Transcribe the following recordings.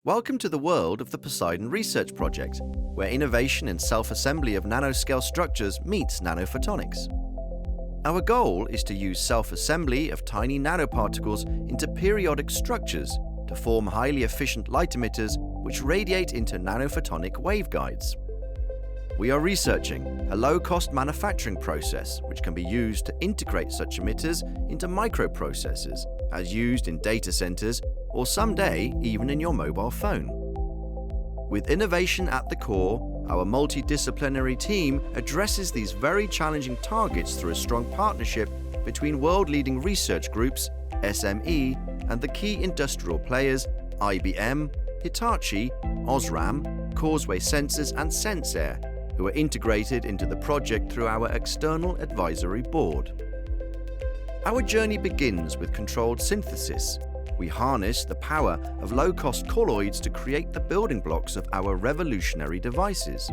Welcome to the world of the POSEIDON research project, where innovation in self-assembly of nanoscale structures meets nanophotonics. Our goal is to use self-assembly of tiny nanoparticles into periodic structures to form highly efficient light emitters which radiate into nanophotonic waveguides. We are researching a low-cost manufacturing process which can be used to integrate such emitters into microprocessors, as used in data centers or someday even in your mobile phone. With innovation at the core, our multidisciplinary team addresses these very challenging targets through a strong partnership between world-leading research groups, SME, and the key industrial players IBM, Hitachi, Osram, Causeway Sensors and Sensair, who are integrated into the project through our external advisory board. Our journey begins with controlled synthesis. We harness the power of low-cost colloids to create the building blocks of our revolutionary devices.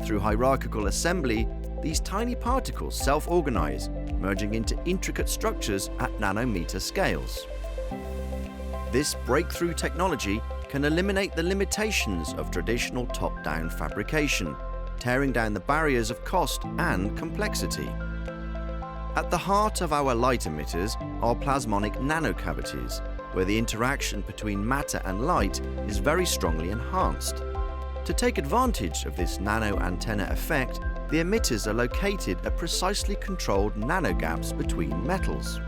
Through hierarchical assembly, these tiny particles self-organize, merging into intricate structures at nanometer scales. This breakthrough technology can eliminate the limitations of traditional top-down fabrication, tearing down the barriers of cost and complexity. At the heart of our light emitters are plasmonic nanocavities, where the interaction between matter and light is very strongly enhanced. To take advantage of this nano-antenna effect, the emitters are located at precisely controlled nanogaps between metals.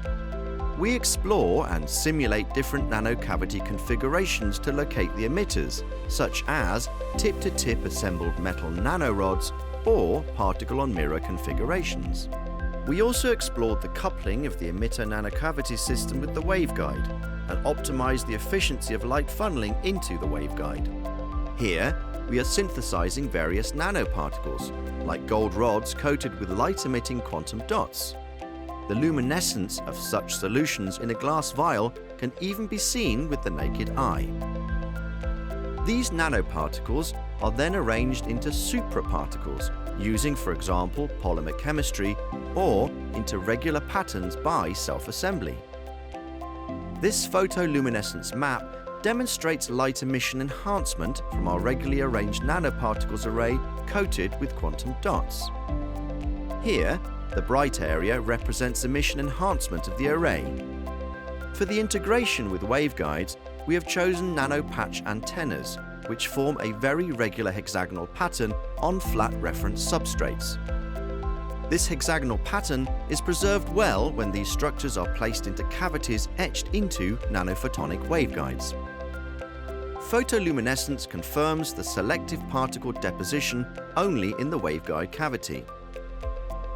We explore and simulate different nanocavity configurations to locate the emitters, such as tip-to-tip assembled metal nanorods or particle-on-mirror configurations. We also explored the coupling of the emitter nanocavity system with the waveguide and optimized the efficiency of light funneling into the waveguide. Here, we are synthesizing various nanoparticles, like gold rods coated with light-emitting quantum dots. The luminescence of such solutions in a glass vial can even be seen with the naked eye. These nanoparticles are then arranged into supraparticles, using, for example, polymer chemistry, or into regular patterns by self-assembly. This photoluminescence map demonstrates light emission enhancement from our regularly arranged nanoparticles array coated with quantum dots. Here, the bright area represents emission enhancement of the array. For the integration with waveguides, we have chosen nanopatch antennas, which form a very regular hexagonal pattern on flat reference substrates. This hexagonal pattern is preserved well when these structures are placed into cavities etched into nanophotonic waveguides. Photoluminescence confirms the selective particle deposition only in the waveguide cavity.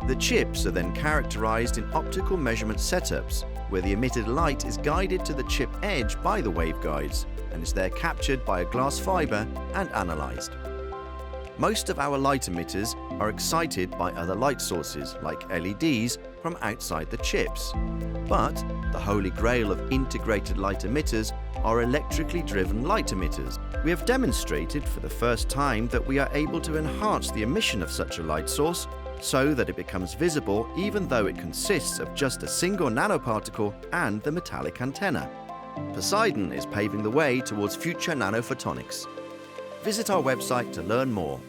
The chips are then characterized in optical measurement setups, where the emitted light is guided to the chip edge by the waveguides and is there captured by a glass fiber and analyzed. Most of our light emitters are excited by other light sources, like LEDs, from outside the chips. But the holy grail of integrated light emitters are electrically driven light emitters. We have demonstrated for the first time that we are able to enhance the emission of such a light source so that it becomes visible even though it consists of just a single nanoparticle and the metallic antenna. POSEIDON is paving the way towards future nanophotonics. Visit our website to learn more.